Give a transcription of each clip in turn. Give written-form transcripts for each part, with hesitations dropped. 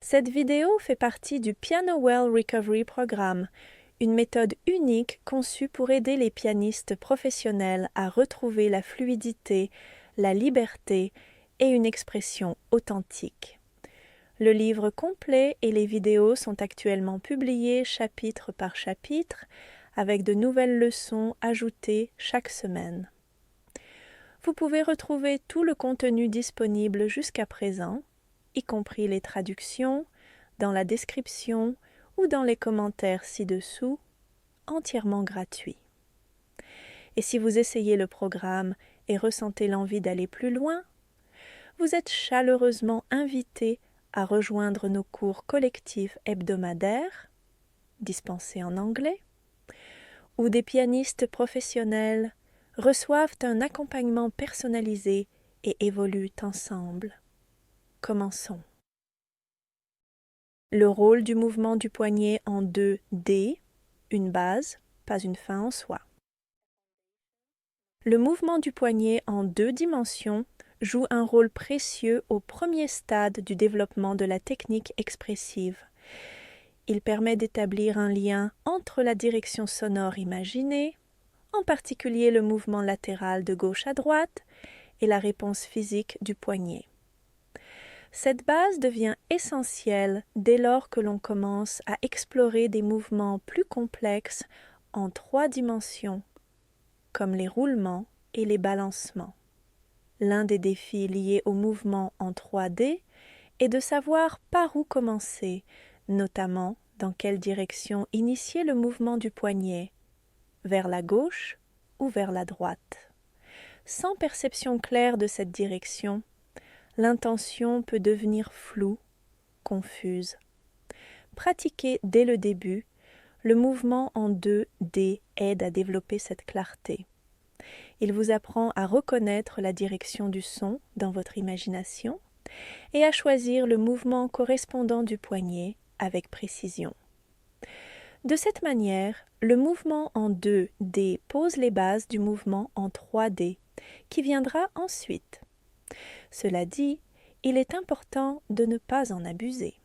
Cette vidéo fait partie du Piano Well Recovery Programme, une méthode unique conçue pour aider les pianistes professionnels à retrouver la fluidité, la liberté et une expression authentique. Le livre complet et les vidéos sont actuellement publiés chapitre par chapitre, avec de nouvelles leçons ajoutées chaque semaine. Vous pouvez retrouver tout le contenu disponible jusqu'à présent, y compris les traductions, dans la description ou dans les commentaires ci-dessous, entièrement gratuit. Et si vous essayez le programme et ressentez l'envie d'aller plus loin, vous êtes chaleureusement invité à rejoindre nos cours collectifs hebdomadaires, dispensés en anglais, où des pianistes professionnels reçoivent un accompagnement personnalisé et évoluent ensemble. Commençons. Le rôle du mouvement du poignet en 2D, une base, pas une fin en soi. Le mouvement du poignet en 2 dimensions joue un rôle précieux au premier stade du développement de la technique expressive. Il permet d'établir un lien entre la direction sonore imaginée, en particulier le mouvement latéral de gauche à droite, et la réponse physique du poignet. Cette base devient essentielle dès lors que l'on commence à explorer des mouvements plus complexes en 3 dimensions, comme les roulements et les balancements. L'un des défis liés au mouvement en 3D est de savoir par où commencer, notamment dans quelle direction initier le mouvement du poignet, vers la gauche ou vers la droite. Sans perception claire de cette direction, l'intention peut devenir floue, confuse. Pratiquer dès le début, le mouvement en 2D aide à développer cette clarté. Il vous apprend à reconnaître la direction du son dans votre imagination et à choisir le mouvement correspondant du poignet avec précision. De cette manière, le mouvement en 2D pose les bases du mouvement en 3D, qui viendra ensuite. Cela dit, il est important de ne pas en abuser.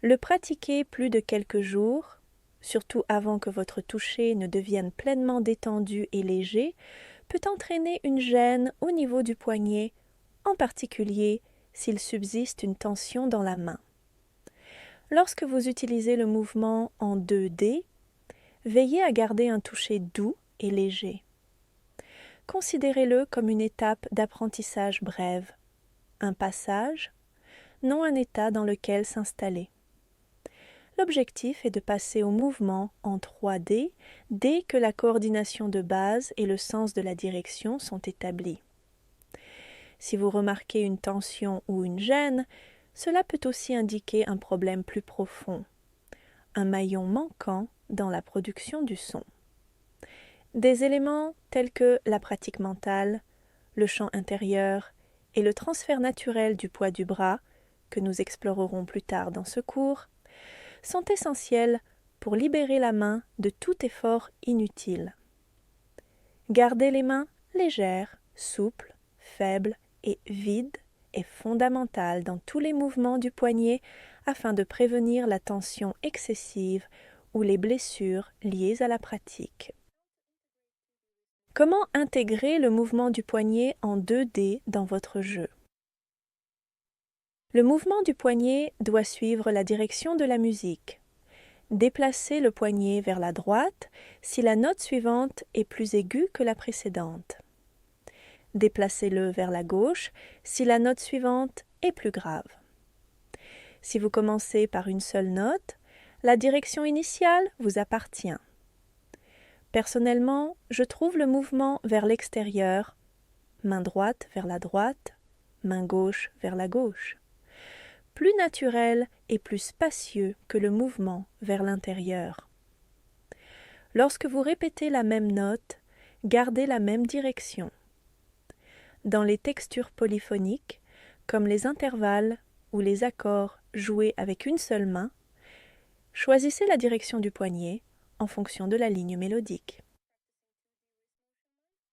Le pratiquer plus de quelques jours, surtout avant que votre toucher ne devienne pleinement détendu et léger, peut entraîner une gêne au niveau du poignet, en particulier s'il subsiste une tension dans la main. Lorsque vous utilisez le mouvement en 2D, veillez à garder un toucher doux et léger. Considérez-le comme une étape d'apprentissage brève, un passage, non un état dans lequel s'installer. L'objectif est de passer au mouvement en 3D dès que la coordination de base et le sens de la direction sont établis. Si vous remarquez une tension ou une gêne, cela peut aussi indiquer un problème plus profond, un maillon manquant dans la production du son. Des éléments tels que la pratique mentale, le chant intérieur et le transfert naturel du poids du bras, que nous explorerons plus tard dans ce cours, sont essentiels pour libérer la main de tout effort inutile. Garder les mains légères, souples, faibles et vides est fondamental dans tous les mouvements du poignet afin de prévenir la tension excessive ou les blessures liées à la pratique. Comment intégrer le mouvement du poignet en 2D dans votre jeu? Le mouvement du poignet doit suivre la direction de la musique. Déplacez le poignet vers la droite si la note suivante est plus aiguë que la précédente. Déplacez-le vers la gauche si la note suivante est plus grave. Si vous commencez par une seule note, la direction initiale vous appartient. Personnellement, je trouve le mouvement vers l'extérieur, main droite vers la droite, main gauche vers la gauche, plus naturel et plus spacieux que le mouvement vers l'intérieur. Lorsque vous répétez la même note, gardez la même direction. Dans les textures polyphoniques, comme les intervalles ou les accords joués avec une seule main, choisissez la direction du poignet en fonction de la ligne mélodique.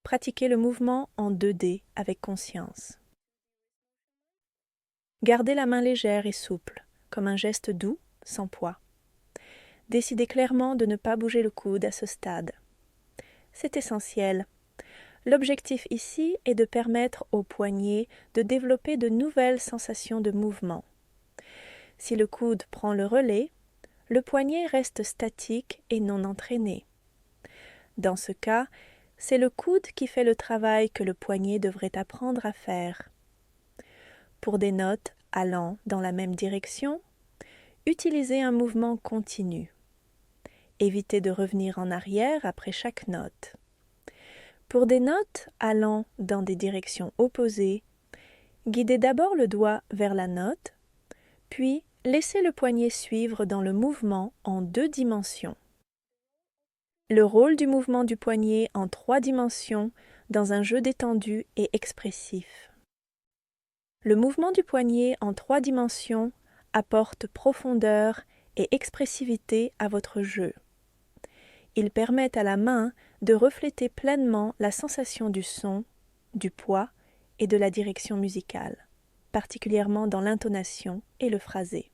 Pratiquez le mouvement en 2D avec conscience. Gardez la main légère et souple, comme un geste doux, sans poids. Décidez clairement de ne pas bouger le coude à ce stade. C'est essentiel. L'objectif ici est de permettre au poignet de développer de nouvelles sensations de mouvement. Si le coude prend le relais, le poignet reste statique et non entraîné. Dans ce cas, c'est le coude qui fait le travail que le poignet devrait apprendre à faire. Pour des notes allant dans la même direction, utilisez un mouvement continu. Évitez de revenir en arrière après chaque note. Pour des notes allant dans des directions opposées, guidez d'abord le doigt vers la note, puis laissez le poignet suivre dans le mouvement en 2 dimensions. Le rôle du mouvement du poignet en 3 dimensions dans un jeu détendu et expressif. Le mouvement du poignet en 3 dimensions apporte profondeur et expressivité à votre jeu. Il permet à la main de refléter pleinement la sensation du son, du poids et de la direction musicale, particulièrement dans l'intonation et le phrasé.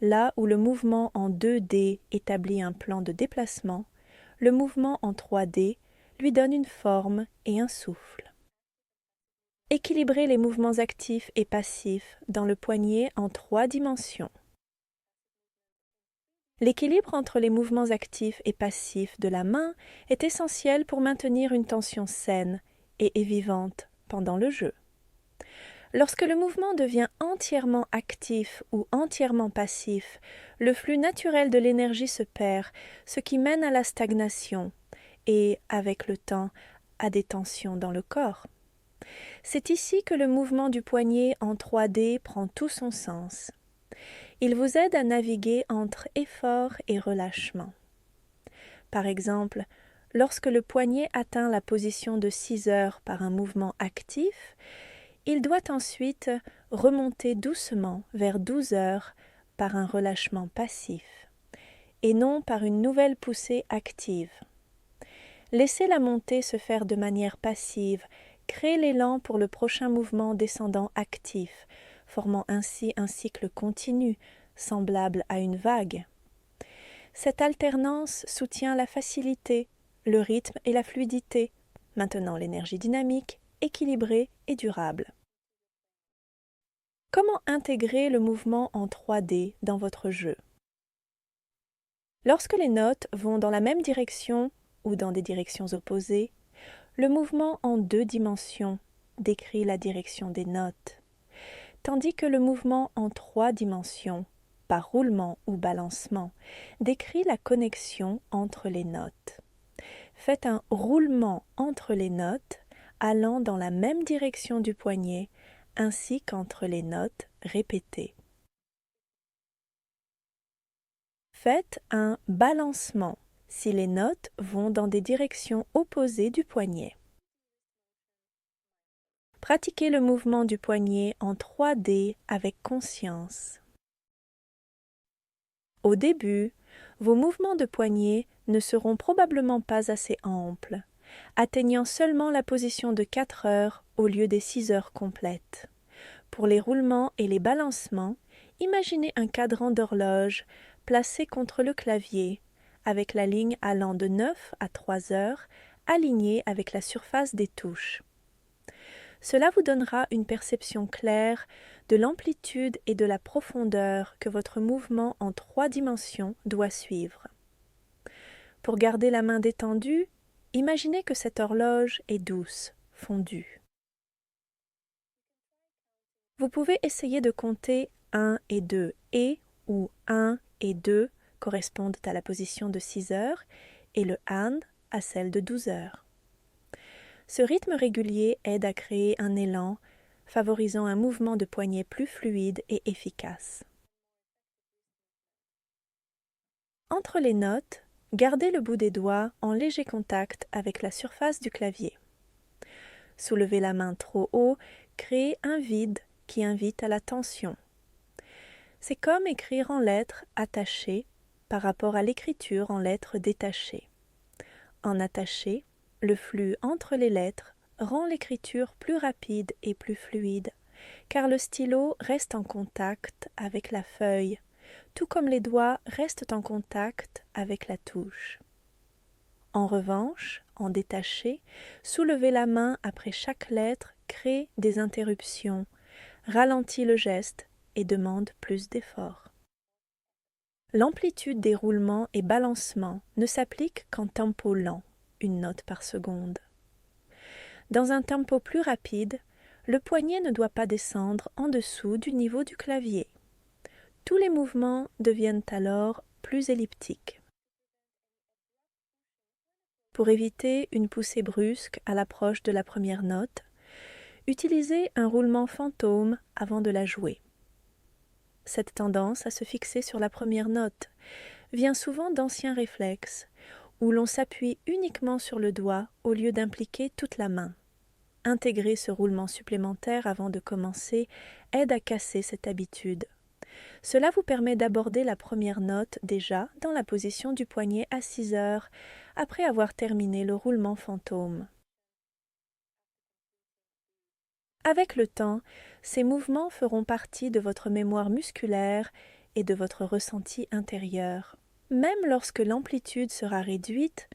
Là où le mouvement en 2D établit un plan de déplacement, le mouvement en 3D lui donne une forme et un souffle. Équilibrez les mouvements actifs et passifs dans le poignet en 3 dimensions. L'équilibre entre les mouvements actifs et passifs de la main est essentiel pour maintenir une tension saine et vivante pendant le jeu. Lorsque le mouvement devient entièrement actif ou entièrement passif, le flux naturel de l'énergie se perd, ce qui mène à la stagnation et, avec le temps, à des tensions dans le corps. C'est ici que le mouvement du poignet en 3D prend tout son sens. Il vous aide à naviguer entre effort et relâchement. Par exemple, lorsque le poignet atteint la position de 6 heures par un mouvement actif, il doit ensuite remonter doucement vers 12 heures par un relâchement passif, et non par une nouvelle poussée active. Laissez la montée se faire de manière passive, créez l'élan pour le prochain mouvement descendant actif, formant ainsi un cycle continu, semblable à une vague. Cette alternance soutient la facilité, le rythme et la fluidité, maintenant l'énergie dynamique, équilibrée et durable. Comment intégrer le mouvement en 3D dans votre jeu? Lorsque les notes vont dans la même direction ou dans des directions opposées, le mouvement en 2 dimensions décrit la direction des notes, tandis que le mouvement en 3 dimensions, par roulement ou balancement, décrit la connexion entre les notes. Faites un roulement entre les notes allant dans la même direction du poignet ainsi qu'entre les notes répétées. Faites un balancement si les notes vont dans des directions opposées du poignet. Pratiquez le mouvement du poignet en 3D avec conscience. Au début, vos mouvements de poignet ne seront probablement pas assez amples, atteignant seulement la position de 4 heures au lieu des 6 heures complètes. Pour les roulements et les balancements, imaginez un cadran d'horloge placé contre le clavier, avec la ligne allant de 9 à 3 heures, alignée avec la surface des touches. Cela vous donnera une perception claire de l'amplitude et de la profondeur que votre mouvement en 3 dimensions doit suivre. Pour garder la main détendue, imaginez que cette horloge est douce, fondue. Vous pouvez essayer de compter 1 et 2 ou 1 et 2 correspondent à la position de 6 heures et le and à celle de 12 heures. Ce rythme régulier aide à créer un élan, favorisant un mouvement de poignet plus fluide et efficace. Entre les notes, gardez le bout des doigts en léger contact avec la surface du clavier. Soulevez la main trop haut, créez un vide qui invite à la tension. C'est comme écrire en lettres attachées par rapport à l'écriture en lettres détachées. En attaché, le flux entre les lettres rend l'écriture plus rapide et plus fluide, car le stylo reste en contact avec la feuille, tout comme les doigts restent en contact avec la touche. En revanche, en détaché, soulever la main après chaque lettre crée des interruptions, ralentit le geste et demande plus d'effort. L'amplitude des roulements et balancements ne s'applique qu'en tempo lent, une note par seconde. Dans un tempo plus rapide, le poignet ne doit pas descendre en dessous du niveau du clavier. Tous les mouvements deviennent alors plus elliptiques. Pour éviter une poussée brusque à l'approche de la première note, utilisez un roulement fantôme avant de la jouer. Cette tendance à se fixer sur la première note vient souvent d'anciens réflexes, où l'on s'appuie uniquement sur le doigt au lieu d'impliquer toute la main. Intégrer ce roulement supplémentaire avant de commencer aide à casser cette habitude. Cela vous permet d'aborder la première note déjà dans la position du poignet à 6 heures, après avoir terminé le roulement fantôme. Avec le temps, ces mouvements feront partie de votre mémoire musculaire et de votre ressenti intérieur. Même lorsque l'amplitude sera réduite,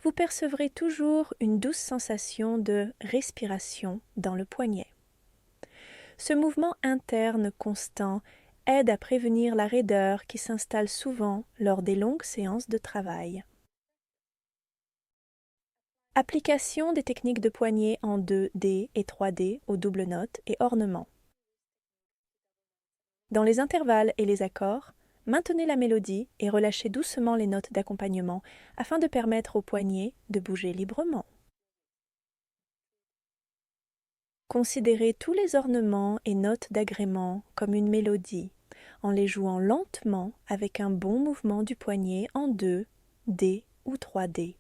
vous percevrez toujours une douce sensation de respiration dans le poignet. Ce mouvement interne constant aide à prévenir la raideur qui s'installe souvent lors des longues séances de travail. Application des techniques de poignet en 2D et 3D aux doubles notes et ornements. Dans les intervalles et les accords, maintenez la mélodie et relâchez doucement les notes d'accompagnement afin de permettre au poignet de bouger librement. Considérez tous les ornements et notes d'agrément comme une mélodie, en les jouant lentement avec un bon mouvement du poignet en 2D ou 3D.